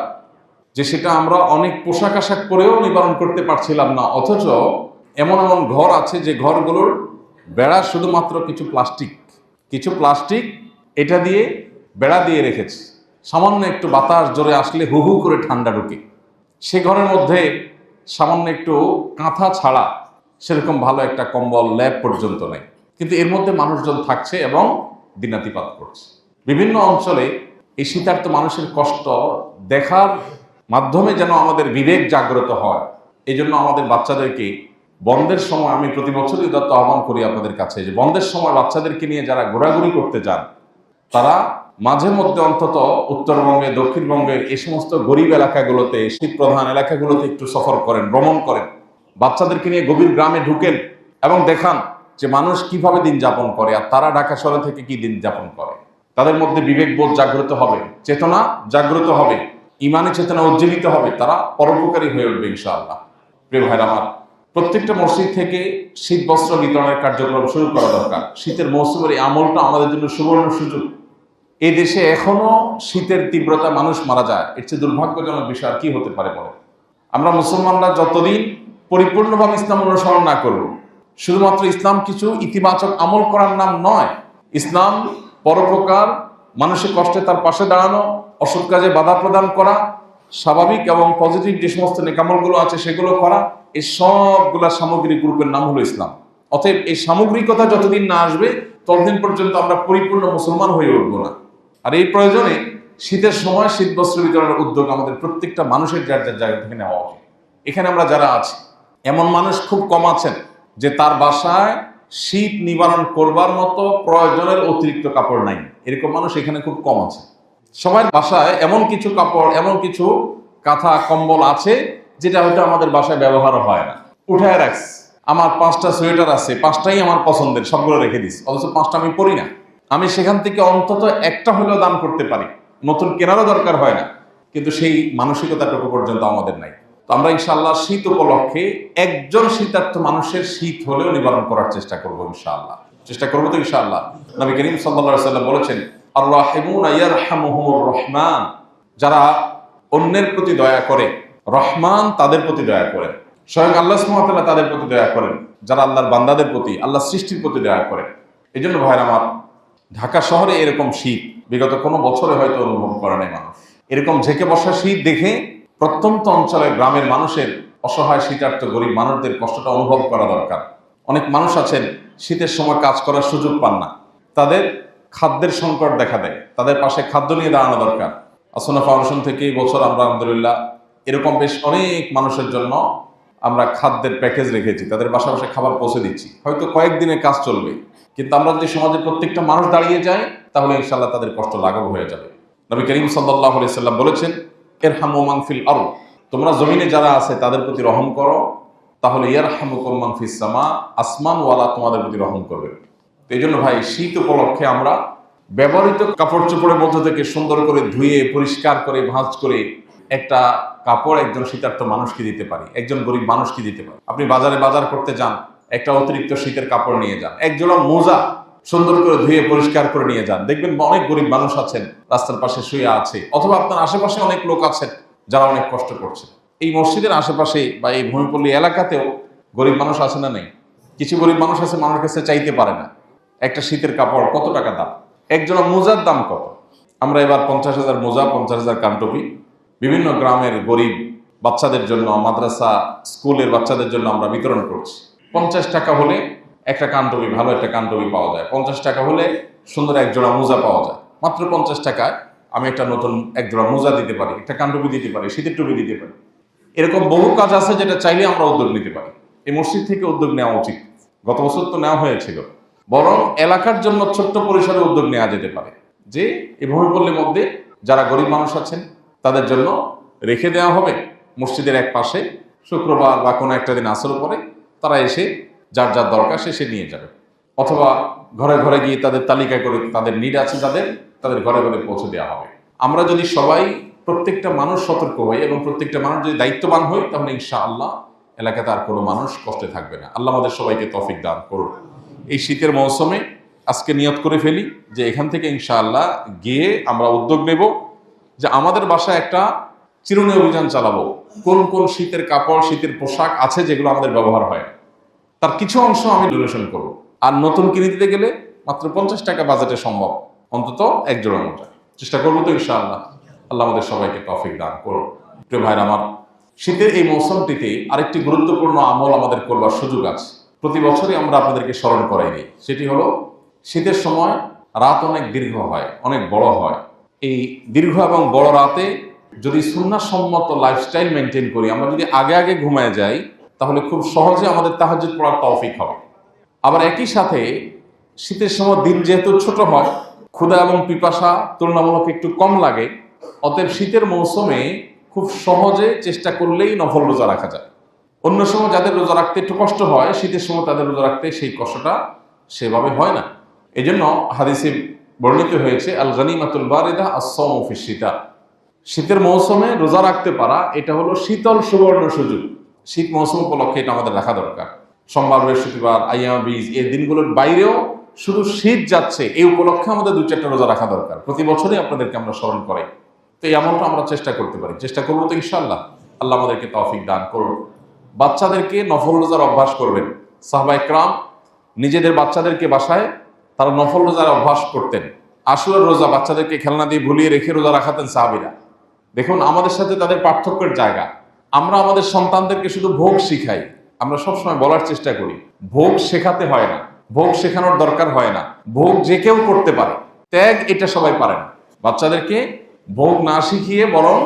যে সেটা আমরা অনেক পোশাক আশাক পরেও নিবারণ করতে পারছিলাম না। অথচ এমন এমন ঘর আছে যে ঘরগুলোর বেড়া শুধুমাত্র কিছু প্লাস্টিক এটা দিয়ে বেড়া দিয়ে রেখেছে। সামান্য একটু বাতাস জোরে আসলে হু হু করে ঠান্ডা ঢুকে। সে ঘরের মধ্যে সামান্য একটু কাঁথা ছাড়া সেরকম ভালো একটা কম্বল ল্যাব পর্যন্ত নেই, কিন্তু এর মধ্যে মানুষজন থাকছে এবং দিনাতিপাত করছে। বিভিন্ন অঞ্চলে এই শীতার্ত মানুষের কষ্ট দেখার মাধ্যমে যেন আমাদের বিবেক জাগ্রত হয়। এই জন্য আমাদের বাচ্চাদেরকে বন্ধের সময়, আমি প্রতি বছরই উদাত্ত আহ্বান করি আপনাদের কাছে যে বন্ধের সময় বাচ্চাদেরকে নিয়ে যারা ঘোরাঘুরি করতে যান তারা মাঝে মধ্যে অন্তত উত্তরবঙ্গে, দক্ষিণবঙ্গের এই সমস্ত গরিব এলাকাগুলোতে, শীত প্রধান এলাকাগুলোতে একটু সফর করেন, ভ্রমণ করেন, বাচ্চাদেরকে নিয়ে গভীর গ্রামে ঢুকেন এবং দেখান যে মানুষ কিভাবে দিন যাপন করে আর তারা ঢাকা শহর থেকে কি দিন যাপন করে। তাদের মধ্যে বিবেকবোধ জাগ্রত হবে, চেতনা জাগ্রত হবে, ইমানে চেতনা উজ্জীবিত হবে, তারা পরোপকারী হয়ে উঠবে ইনশাআল্লাহ। প্রিয় ভাইরা আমার, প্রত্যেকটা মসজিদ থেকে শীত বস্ত্র বিতরণের কার্যক্রম শুরু করা দরকার। শীতের মৌসুমের এই আমলটা আমাদের জন্য সুবর্ণ সুযোগ। এই দেশে এখনো শীতের তীব্রতা মানুষ মারা যায়, এর চেয়ে দুর্ভাগ্যজনক বিষয় আর কি হতে পারে বলে। আমরা মুসলমানরা যতদিন পরিপূর্ণভাবে ইসলাম অনুসরণ না করব, শুধুমাত্র ইসলাম কিছু ইতিবাচক আমল করার নাম নয়, ইসলাম পরোপকার, মানুষের কষ্টে তার পাশে দাঁড়ানো, অসৎ কাজে বাধা প্রদান করা, স্বাভাবিক এবং পজিটিভ যে সমস্ত নেকামলগুলো আছে সেগুলো করা, এই সবগুলা সামগ্রিক গ্রুপের নাম হলো ইসলাম। অতএব এই সামগ্রিকতা যতদিন না আসবে ততদিন পর্যন্ত আমরা পরিপূর্ণ মুসলমান হয়ে উঠবো না। আর এই প্রয়োজনে শীতের সময় শীত বস্ত্র বিতরণের উদ্যোগ আমাদের প্রত্যেকটা মানুষের যার যার জায়গা থেকে নেওয়া উচিত। এখানে আমরা যারা আছি, এমন মানুষ খুব কম আছেন যে তার বাসায় শীত নিবারণ করবার মতো প্রয়োজনের অতিরিক্ত কাপড় নাই, এরকম মানুষ এখানে খুব কম আছে। সবার বাসায় এমন কিছু কাপড়, এমন কিছু কাঁথা কম্বল আছে যেটা হয়তো আমাদের বাসায় ব্যবহার হয় না, উঠায় রাখছি। আমার 5টা সোয়েটার আছে, 5টাই আমার পছন্দের, সবগুলো রেখে দিস, অথচ 5টা আমি পরি না। আমি সেখান থেকে অন্তত একটা হলেও দান করতে পারি, নতুন কেনারও দরকার হয় না, কিন্তু সেই মানসিকতাটুকু পর্যন্ত আমাদের নাই। তো আমরা ইনশাআল্লাহ শীত উপলক্ষে একজন শীতার্থ মানুষের শীত হলেও নিবারণ করার চেষ্টা করবো ইনশাআল্লাহ। চেষ্টা করবো তো ইনশাআল্লাহ। নবী করিম সাল্লাল্লাহু আলাইহি ওয়াসাল্লাম বলেছেন, আর-রাহিমুনা ইয়ারহামুহুমুর রহমান, যারা অন্যের প্রতি দয়া করে রহমান তাদের প্রতি দয়া করেন। স্বয়ং আল্লাহ সুবহানাহু ওয়া তাআলা তাদের প্রতি দয়া করেন যারা আল্লাহর বান্দাদের প্রতি, আল্লাহ সৃষ্টির প্রতি দয়া করেন। এই জন্য ভাইরা আমার, ঢাকা শহরে এরকম শীত বিগত কোনো বছরে হয়তো অনুভব করে নাই মানুষ। এরকম ঝেঁকে বসা শীত দেখে প্রত্যন্ত অঞ্চলের গ্রামের মানুষের অসহায় শীতার্থ গরিব মানুষদের কষ্টটা অনুভব করা দরকার। অনেক মানুষ আছেন শীতের সময় কাজ করার সুযোগ পান না, তাদের খাদ্যের সংকট দেখা দেয়, তাদের পাশে খাদ্য নিয়ে দাঁড়ানো দরকার। সুন্নাহ ফাউন্ডেশন থেকে এই বছর আমরা আলহামদুলিল্লাহ এরকম বেশ অনেক মানুষের জন্য আমরা খাদ্যের প্যাকেজ রেখেছি, তাদের বাসা বাসায় খাবার পৌঁছে দিচ্ছি। হয়তো কয়েকদিনের কাজ চলবে, কিন্তু আমরা যদি সমাজের প্রত্যেকটা মানুষ দাঁড়িয়ে যাই তাহলে ইনশাআল্লাহ তাদের কষ্ট লাঘব হয়ে যাবে। নবী করিম সাল্লাল্লাহু আলাইহি সাল্লাম বলেছেন, ইরহামু মান ফিল আরদ, তোমরা জমিনে যারা আছে তাদের প্রতি রহম করো, তাহলে ইয়ারহামুকুম মান ফিস সামা, আসমানওয়ালা তোমাদের প্রতি রহম করবে। এই জন্য ভাই, শীত উপলক্ষে আমরা ব্যবহৃত কাপড় চোপড়ের মধ্যে থেকে সুন্দর করে ধুয়ে পরিষ্কার করে ভাঁজ করে একটা কাপড় একজন শীতার্থ মানুষকে দিতে পারি, একজন গরিব মানুষকে দিতে পারি। আপনি বাজারে বাজার করতে যান, একটা অতিরিক্ত শীতের কাপড় নিয়ে যান, একজোড়া মোজা সুন্দর করে ধুয়ে পরিষ্কার করে নিয়ে যান। দেখবেন অনেক গরিব মানুষ আছেন রাস্তার পাশে শুয়ে আছে, অথবা আপনার আশেপাশে অনেক লোক আছেন যারা অনেক কষ্ট করছে। এই মসজিদের আশেপাশে বা এই ভূমিপল্লী এলাকাতেও গরিব মানুষ আছে না নেই? কিছু গরিব মানুষ আছে, মানুষের কাছে চাইতে পারে না। একটা শীতের কাপড় কত টাকা দাম, একজোড়া মোজার দাম কত? আমরা এবার 50,000 মোজা, 50,000 কানটুপি বিভিন্ন গ্রামের গরিব বাচ্চাদের জন্য, মাদ্রাসা স্কুলের বাচ্চাদের জন্য আমরা বিতরণ করছি। 50 টাকা হলে একটা কানটুপি, ভালো একটা কানটুপি পাওয়া যায়। 50 টাকা হলে সুন্দর একজোড়া মোজা পাওয়া যায়। মাত্র 50 টাকায় আমি একটা নতুন একজোড়া মোজা দিতে পারি, একটা কানটুপি দিতে পারি, শীতের টুপি দিতে পারি। এরকম বহু কাজ আছে যেটা চাইলে আমরা উদ্যোগ নিতে পারি। এই মসজিদ থেকে উদ্যোগ নেওয়া উচিত। গত বছর তো নেওয়া হয়েছিল, বরং এলাকার জন্য ছোট্ট পরিসরে উদ্যোগ নেওয়া যেতে পারে। যে এই ভূমিপল্লীর মধ্যে যারা গরিব মানুষ আছেন তাদের জন্য রেখে দেওয়া হবে মসজিদের এক পাশে, শুক্রবার বা কোনো একটা দিন আসর পরে তারা এসে যার যার দরকার সে নিয়ে যাবে, অথবা ঘরে ঘরে গিয়ে তাদের তালিকা করে তাদের নিড আছে তাদের ঘরে ঘরে পৌঁছে দেওয়া হবে। আমরা যদি সবাই প্রত্যেকটা মানুষ সতর্ক হই এবং প্রত্যেকটা মানুষ যদি দায়িত্ববান হই, তাহলে ইনশাআল্লাহ এলাকাতে আর কোনো মানুষ কষ্টে থাকবে না। আল্লাহ আমাদের সবাইকে তৌফিক দান করুন। এই শীতের মৌসুমে আজকে নিয়ত করে ফেলি যে এখান থেকে ইনশাআল্লাহ গিয়ে আমরা উদ্যোগ নেব যে আমাদের বাসায় একটা চিরুনি অভিযান চালাবো। কোন কোন শীতের কাপড়, শীতের পোশাক আছে যেগুলো আমাদের ব্যবহার হয়, তার কিছু অংশ আমি ডোনেশন করব। আর নতুন কিনে দিতে গেলে মাত্র 50 টাকা বাজেটে সম্ভব, অন্তত এক জোড়া মোজা চেষ্টা করবো তো ইনশাআল্লাহ। আল্লাহ আমাদের সবাইকে তৌফিক দান করুন। প্রিয় ভাইরা আমার, শীতের এই মৌসুমটিতে আরেকটি গুরুত্বপূর্ণ আমল আমাদের করবার সুযোগ আছে। প্রতি বছরই আমরা আপনাদেরকে স্মরণ করাই দিই, সেটি হলো শীতের সময় রাত অনেক দীর্ঘ হয়, অনেক বড় হয়। এই দীর্ঘ এবং বড় রাতে যদি সুন্নাহসম্মত লাইফস্টাইল মেনটেন করি, আমরা যদি আগে আগে ঘুমায় যাই, তাহলে খুব সহজে আমাদের তাহাজ্জুদ পড়ার তৌফিক হবে। আবার একই সাথে শীতের সময় দিন যেহেতু ছোট হয়, ক্ষুধা এবং পিপাসা তুলনামূলক একটু কম লাগে, অতএব শীতের মৌসুমে খুব সহজে চেষ্টা করলেই নফল রোজা রাখা যায়। অন্য সময় যাদের রোজা রাখতে একটু কষ্ট হয়, শীতের সময় তাদের রোজা রাখতে সেই কষ্টটা সেভাবে হয় না। এই জন্য হাদিসে বর্ণিত হয়েছে আল গনিমাতুল বারিদা আস-সাওমু ফিশ শীতা, শীতের মৌসুমে রোজা রাখতে পারা এটা হলো শীতল সুবর্ণ সুযোগ। শীত মৌসুম উপলক্ষে এটা আমাদের রাখা দরকার। সোমবার, বৃহস্পতিবার, আইয়াম বীজ এই দিনগুলোর বাইরেও শুধু শীত যাচ্ছে এই উপলক্ষে আমাদের 2-4টা রোজা রাখা দরকার। প্রতি বছরই আপনাদেরকে আমরা স্মরণ করাই। তো এই আমলটা আমরা চেষ্টা করতে পারি, চেষ্টা করবো তো ইনশাআল্লাহ। আল্লাহ আমাদেরকে তৌফিক দান করুন। বাচ্চাদেরকে নফল রোজার অভ্যাস করবেন। সাহাবা ইকরাম নিজেদের বাচ্চাদেরকে বাসায় তারা নফল রোজার অভ্যাস করতেন। আশুরার রোজা বাচ্চাদেরকে খেলনা দিয়ে ভুলিয়ে রেখে রোজা রাখাতেন সাহাবীরা। দেখুন আমাদের সাথে তাদের পার্থক্যের জায়গা। আমরা আমাদের সন্তানদেরকে শুধু ভোগ শিখাই। আমরা সবসময় বলার চেষ্টা করি ভোগ শেখাতে হয় না, ভোগ শেখানোর দরকার হয় না, ভোগ যে কেউ করতে পারে, ত্যাগ এটা সবাই পারে না। বাচ্চাদেরকে ভোগ না শিখিয়ে বরং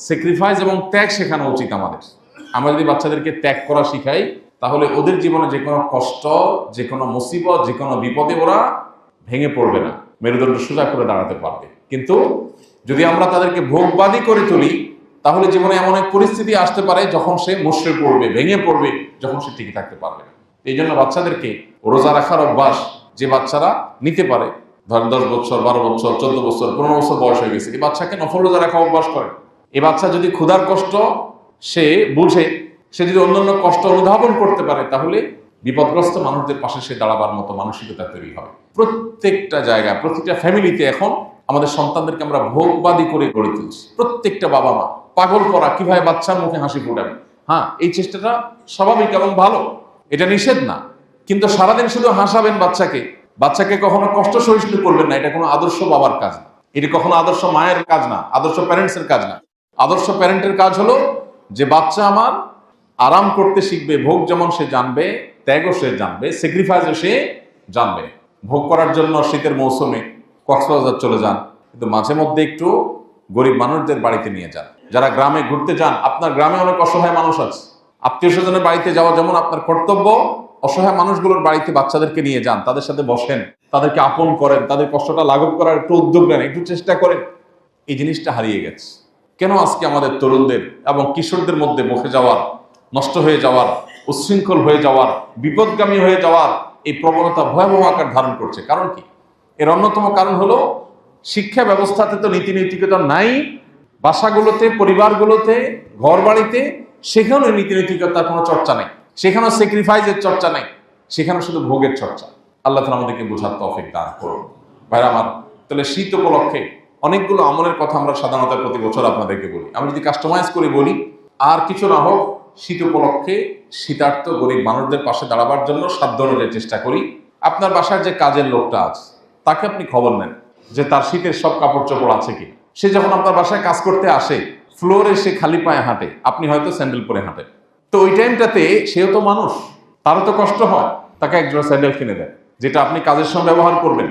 স্যাক্রিফাইস এবং ত্যাগ শেখানো উচিত আমাদের। আমরা যদি বাচ্চাদেরকে ত্যাগ করা শিখাই, তাহলে ওদের জীবনে যে কোনো কষ্ট, যে কোনো মুসিবত, যে কোনো বিপদে ওরা ভেঙে পড়বে না, মেরুদণ্ড সোজা করে দাঁড়াতে পারবে। কিন্তু যদি আমরা তাদেরকে ভোগবাদী করে তুলি, তাহলে জীবনে এমন এক পরিস্থিতি আসতে পারে যখন সে মুষড়ে পড়বে, ভেঙে পড়বে, যখন সে টিকে থাকতে পারবে না। এই জন্য বাচ্চাদেরকে রোজা রাখার অভ্যাস যে বাচ্চারা নিতে পারে, ধরেন 10 বছর, 12 বছর, 14 বছর, 15 বছর বয়স হয়ে গেছে, এই বাচ্চাকে নফল রোজা রাখা অভ্যাস করে। এই বাচ্চা যদি ক্ষুধার কষ্ট সে বুঝে, সে যদি অন্যান্য কষ্ট অনুধাবন করতে পারে, তাহলে বিপদগ্রস্ত মানুষদের পাশে সে দাঁড়াবার মতো মানসিকতা তৈরি হবে। প্রত্যেকটা জায়গা, প্রতিটা ফ্যামিলিতে এখন আমাদের সন্তানদেরকে আমরা ভোগবাদী করে গড়ে তুলছি। প্রত্যেকটা বাবা মা পাগল করা কিভাবে বাচ্চার মুখে হাসি ফোটাবে। হ্যাঁ, এই চেষ্টাটা স্বাভাবিক এবং ভালো, এটা নিষেধ না। কিন্তু সারাদিন শুধু হাসাবেন বাচ্চাকে কখনো কষ্ট সহিষ্ণু করবেন না। এটা কোনো আদর্শ বাবার কাজ না, এটা কখনো আদর্শ মায়ের কাজ না, আদর্শ প্যারেন্টসের কাজ না। আদর্শ প্যারেন্টের কাজ হলো যে বাচ্চা আমার আরাম করতে শিখবে, ভোগ যেমন সে জানবে, ত্যাগও সে জানবে, স্যাক্রিফাইসও সে জানবে। ভোগ করার জন্য শীতের মৌসুমে কক্সবাজার চলে যান, কিন্তু মাঝে মধ্যে একটু গরিব মানুষদের বাড়িতে নিয়ে যান। যারা গ্রামে ঘুরতে যান, আপনার গ্রামে অনেক অসহায় মানুষ আছে, আত্মীয় স্বজনের বাড়িতে যাওয়া যেমন আপনার কর্তব্য, অসহায় মানুষগুলোর বাড়িতে বাচ্চাদেরকে নিয়ে যান, তাদের সাথে বসেন, তাদেরকে আপন করেন, তাদের কষ্টটা লাঘব করার একটু উদ্যোগ নেন, একটু চেষ্টা করেন। এই জিনিসটা হারিয়ে গেছে। কেন আজকে আমাদের তরুণদের এবং কিশোরদের মধ্যে বসে যাওয়ার, নষ্ট হয়ে যাওয়ার, উচ্ছৃঙ্খল হয়ে যাওয়ার, বিপদগামী হয়ে যাওয়ার এই প্রবণতা ভয়াবহ আকার ধারণ করছে? কারণ কি? এর অন্যতম কারণ হলো শিক্ষা ব্যবস্থাতে তো নীতি নৈতিকতা নাই। বাসাগুলোতে, পরিবারগুলোতে, ঘর বাড়িতে সেখানে নীতি নৈতিকতার কোনো চর্চা নেই, সেখানে স্যাক্রিফাইসের চর্চা নেই, সেখানে শুধু ভোগের চর্চা। আল্লাহ তাআলা আমাদেরকে বোঝার তৌফিক দান করুন। ভাইরা আমার, তাহলে শীত উপলক্ষে অনেকগুলো আমলের কথা আমরা সাধারণত প্রতি বছর আপনাদেরকে বলি। আমি যদি কাস্টমাইজ করে বলি, আর কিছু না হোক, শীত উপলক্ষে শীতার্থ গরিব মানুষদের পাশে দাঁড়াবার জন্য সাধ্য অনুযায়ী চেষ্টা করি। আপনার বাসার যে কাজের লোকটা আছে, তাকে আপনি খবর নেন যে তার শীতের সব কাপড় চোপড় আছে কি। সে যখন আপনার বাসায় কাজ করতে আসে, ফ্লোরে সে খালি পায়ে হাঁটে, আপনি হয়তো স্যান্ডেল পরে হাঁটেন। তো ওই টাইমটাতে সেও তো মানুষ, তারও তো কষ্ট হয়, তাকে একজোড়া স্যান্ডেল কিনে দেন, যেটা আপনি কাজের সময় ব্যবহার করবেন।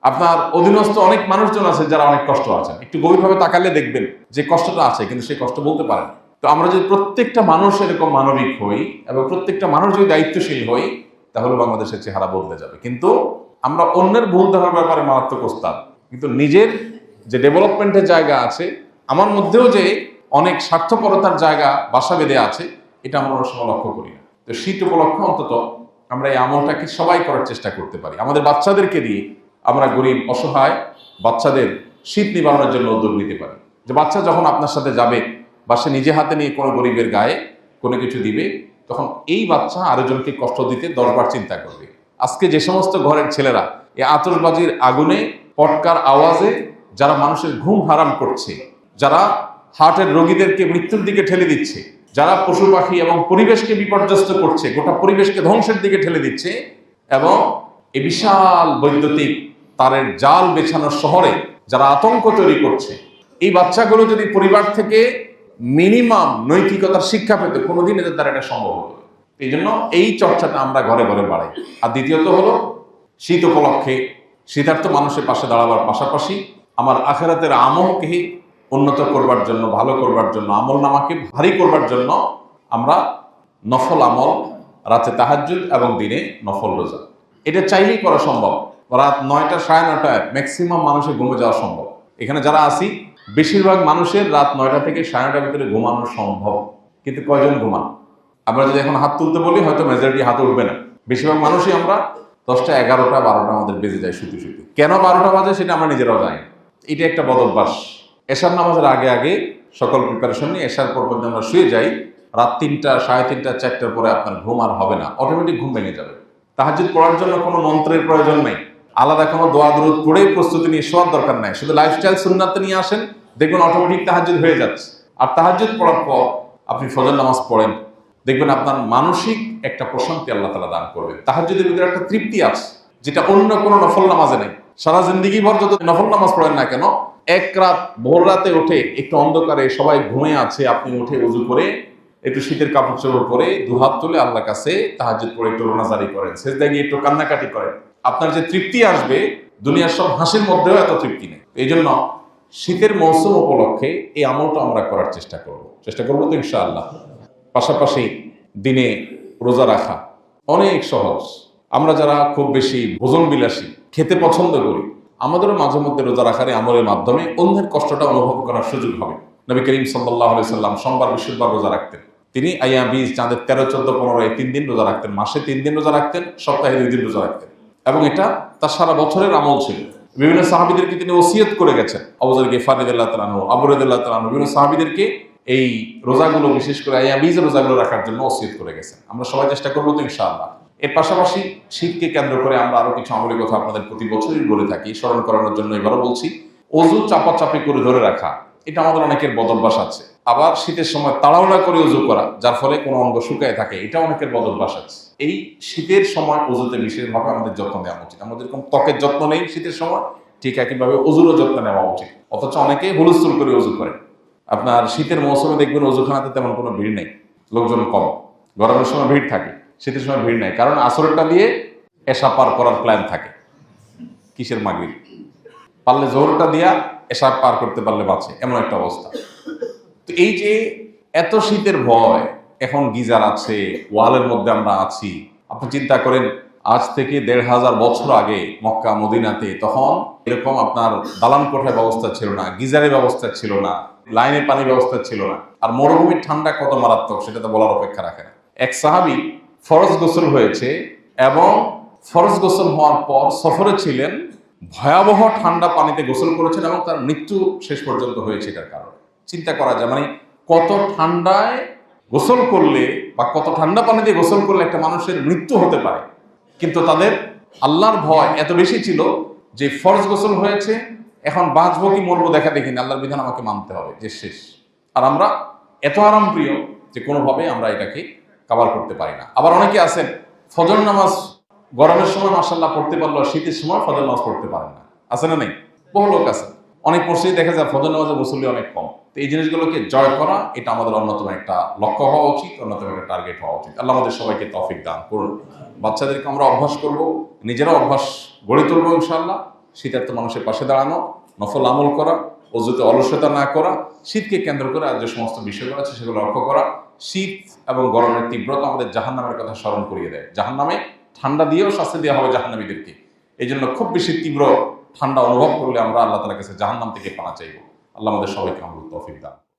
আপনার অধীনস্থ অনেক মানুষজন আছে যারা অনেক কষ্ট আছেন, একটু গভীরভাবে তাকালে দেখবেন যে কষ্টটা আছে, কিন্তু সেই কষ্ট বলতে পারেন। তো আমরা যদি প্রত্যেকটা মানুষ এরকম মানবিক হই এবং প্রত্যেকটা মানুষ যদি দায়িত্বশীল হই, তাহলে বাংলাদেশের চেহারা বদলে যাবে। কিন্তু আমরা অন্যের ভুল ধারণার ব্যাপারে মারাত্মক ওস্তাদ। কিন্তু নিজের যে ডেভেলপমেন্টের জায়গা আছে, আমার মধ্যেও যে অনেক স্বার্থপরতার জায়গা বাসা বেঁধে আছে, এটা আমরা অনেক সময় লক্ষ্য করি না। তো শীত উপলক্ষে অন্তত আমরা এই আমলটাকে সবাই করার চেষ্টা করতে পারি। আমাদের বাচ্চাদেরকে দিয়ে আমরা গরিব অসহায় বাচ্চাদের শীত নিবারণের জন্য উদ্যোগ নিতে পারি। যে বাচ্চা যখন আপনার সাথে যাবে বা সে নিজে হাতে নিয়ে কোনো গরিবের গায়ে কোনো কিছু দিবে, তখন এই বাচ্চা আরেকজনকে কষ্ট দিতে 10বার চিন্তা করবে। আজকে যে সমস্ত ঘরের ছেলেরা এই আতশবাজির আগুনে, পটকার আওয়াজে যারা মানুষের ঘুম হারাম করছে, যারা হার্টের রোগীদেরকে মৃত্যুর দিকে ঠেলে দিচ্ছে, যারা পশু পাখি এবং পরিবেশকে বিপর্যস্ত করছে, গোটা পরিবেশকে ধ্বংসের দিকে ঠেলে দিচ্ছে, এবং এই বিশাল বৈদ্যুতিক তারের জাল বেছানোর শহরে যারা আতঙ্ক তৈরি করছে, এই বাচ্চাগুলো যদি পরিবার থেকে মিনিমাম নৈতিকতার শিক্ষা পেতে, কোনোদিন এদের দ্বারা এটা সম্ভব হবে। এই জন্য এই চর্চাটা আমরা ঘরে ঘরে বাড়াই। আর দ্বিতীয়ত হলো শীত উপলক্ষে শীতার্থ মানুষের পাশে দাঁড়াবার পাশাপাশি আমার আখিরাতের আমলকে উন্নত করবার জন্য, ভালো করবার জন্য, আমল নামাকে ভারী করবার জন্য আমরা নফল আমল, রাতে তাহাজ্জুদ এবং দিনে নফল রোজা, এটা চাইলেই করা সম্ভব। রাত 9টা 9:30 ম্যাক্সিমাম মানুষের ঘুমে যাওয়া সম্ভব। এখানে যারা আছি বেশিরভাগ মানুষের রাত 9টা থেকে 9:30 ভিতরে ঘুমানো সম্ভব, কিন্তু কয়জন ঘুমান? আমরা যদি এখন হাত তুলতে বলি হয়তো মেজরিটি হাত উঠবে না। বেশিরভাগ মানুষই আমরা 10টা 11টা 12টা আমাদের বেজে যায় শুতে শুতে। কেন 12টা বাজে সেটা আমরা নিজেরাও জানি। এটা একটা বদ অভ্যাস। এশার নামাজের আগে আগে সকল প্রিপারেশন নিয়ে এশার পর পর্যন্ত আমরা শুয়ে যাই, রাত 3টা 3:30 4টার পরে আপনার ঘুম আর হবে না, অটোমেটিক ঘুম ভেঙে যাবে। তাহাজ্জুদ পড়ার জন্য কোনো মন্ত্রের প্রয়োজন নেই, আলাদা কোনো দোয়া দরুদ পড়ে প্রস্তুতি নিয়ে শোয়ার দরকার নাই। শুধু লাইফস্টাইল সুন্নাতে নিয়ে আসেন, দেখবেন অটোমেটিক তাহাজ্জুদ হয়ে যাচ্ছে। আর তাহাজ্জুদ পড়ার পর আপনি ফজর নামাজ পড়েন, দেখবেন আপনার মানসিক একটা প্রশান্তি আল্লাহ তাআলা দান করবেন। তাহাজ্জুদের ভিতরে একটা তৃপ্তি আছে, যেটা অন্য কোনো নফল নামাজে নেই। সারা জিন্দেগি ভর যত নফল নামাজ পড়েন না কেন, এক রাত ভোর রাতে উঠে একটু অন্ধকারে সবাই ঘুমিয়ে আছে, আপনি উঠে ওযু করে একটু শীতের কাপড় চোপড় পরে দুহাত তুলে আল্লাহর কাছে তাহাজ্জুদ পড়ে একটু রোনাজারি করেন, সেজদায় গিয়ে একটু কান্নাকাটি করেন, আপনার যে তৃপ্তি আসবে দুনিয়ার সব হাসির মধ্যেও এত তৃপ্তি নেই। এই জন্য শীতের মৌসুম উপলক্ষে এই আমলটা আমরা করার চেষ্টা করবো তো ইনশাআল্লাহ। পাশাপাশি দিনে রোজা রাখা অনেক সহজ। আমরা যারা খুব বেশি ভোজন বিলাসী, খেতে পছন্দ করি, আমাদেরও মাঝে মধ্যে রোজা রাখার এই আমলের মাধ্যমে অন্যের কষ্টটা অনুভব করার সুযোগ হবে। নবী করিম সাল্লাল্লাহু আলাইহি সাল্লাম সোমবার বৃহস্পতিবার রোজা রাখতেন। তিনি আইয়াম বীজ, চাঁদের 13, 14, 15 এই 3 দিন রোজা রাখতেন, মাসে 3 দিন রোজা রাখতেন, সপ্তাহে 2 দিন রোজা রাখতেন, এবং এটা তার সারা বছরের আমল ছিল। বিভিন্ন সাহাবীদেরকে তিনি ওসিয়ত করে গেছেন, আবু যর গিফারি রাদিয়াল্লাহু তাআলা আনহু, আবু রাদিয়াল্লাহু তাআলা আনহু, বিভিন্ন সাহাবীদেরকে এই রোজাগুলো, বিশেষ করে আইয়াম বীজ রোজাগুলো রাখার জন্য ওসিয়ত করে গেছেন। আমরা সবাই চেষ্টা করবো তো ইনশাআল্লাহ। এর পাশাপাশি শীতকে কেন্দ্র করে আমরা আরো কিছু আমলের কথা আপনাদের প্রতি বছরই বলে থাকি, স্মরণ করানোর জন্য এবারও বলছি। ওযু চাপাচাপি করে ধরে রাখা, এটা আমাদের অনেকের বদ অভ্যাস আছে। আবার শীতের সময় তাড়াহুড়া করে ওযু করা, যার ফলে কোনো অঙ্গ শুকায় থাকে, এটা অনেকের বদ অভ্যাস আছে। এই শীতের সময় ওযুতে বিশেষভাবে আমাদের যত্ন নেওয়া উচিত। আমাদের যেরকম ত্বকের যত্ন নেই শীতের সময়, ঠিক একইভাবে ওযুরও যত্ন নেওয়া উচিত। অথচ অনেকে হুলস্থুল করে ওযু করে। আপনার শীতের মৌসুমে দেখবেন ওযুখানাতে তেমন কোনো ভিড় নেই, লোকজন কম। গরমের সময় ভিড় থাকে, শীতের সময় ভিড় নেই, কারণ আসরটা দিয়ে এশা পার করার প্ল্যান থাকে। কিসের মাগরিব? পারলে জোহরটা দিয়া এশা পার করতে পারলে বাঁচে, এমন একটা অবস্থা। তো এই যে এত শীতের ভয়, এখন গিজার আছে, ওয়ালের মধ্যে আমরা আছি। আপনি চিন্তা করেন আজ থেকে 1500 বছর আগে মক্কা মদিনাতে তখন এরকম আপনার দালান কোঠার ব্যবস্থা ছিল না, গিজারের ব্যবস্থা ছিল না, লাইনের পানির ব্যবস্থা ছিল না। আর মরুভূমির ঠান্ডা কত মারাত্মক সেটা তো বলার অপেক্ষা রাখে না। এক সাহাবী ফরজ গোসল হয়েছে এবং ফরজ গোসল হওয়ার পর সফরে ছিলেন, ভয়াবহ ঠান্ডা পানিতে গোসল করেছেন এবং তার মৃত্যু শেষ পর্যন্ত হয়েছে এটার কারণে। চিন্তা করা যায় মানে কত ঠান্ডায় গোসল করলে বা কত ঠান্ডা পানিতে গোসল করলে একটা মানুষের মৃত্যু হতে পারে। কিন্তু তাদের আল্লাহর ভয় এত বেশি ছিল যে ফরজ গোসল হয়েছে, এখন বাঁচবো কি মরবো দেখা দেখিনি, আল্লাহর বিধান আমাকে মানতে হবে, যে শেষ। আর আমরা এত আরাম প্রিয় যে কোনোভাবে আমরা এটাকে কভার করতে পারি না। আবার অনেকে আছেন ফজর নামাজ গরমের সময় মাশাআল্লাহ পড়তে পারলো, শীতের সময় ফজর নামাজ পড়তে পারেন না, আছে না নেই? বহু লোক আছে। অনেক মসজিদে দেখা যায় ফজর নামাজের মুসল্লি অনেক কম। তো এই জিনিসগুলোকে জয় করা, এটা আমাদের অন্যতম একটা লক্ষ্য হওয়া উচিত, অন্যতম একটা টার্গেট হওয়া উচিত। আল্লাহ আমাদের সবাইকে তৌফিক দান করুন। বাচ্চাদেরকে আমরা অভ্যাস করব, নিজেরাও অভ্যাস গড়ে তুলবো ইনশাআল্লাহ। শীতার্থ মানুষের পাশে দাঁড়ানো, নফল আমল করা, ওযুতে অলসতা না করা, শীতকে কেন্দ্র করে আর যে সমস্ত বিষয়গুলো আছে সেগুলো লক্ষ্য করা। শীত এবং গরমের তীব্রতা আমাদের জাহান্নামের কথা স্মরণ করিয়ে দেয়। জাহান্নামে ঠান্ডা দিয়েও শাস্তি দেওয়া হবে জাহান্নামীদেরকে। এই জন্য খুব বেশি তীব্র ঠান্ডা অনুভব করলে আমরা আল্লাহ তাআলার কাছে জাহান্নাম থেকে পানা চাইব। আল্লাহ আমাদের সবাইকে আমল তৌফিক দান।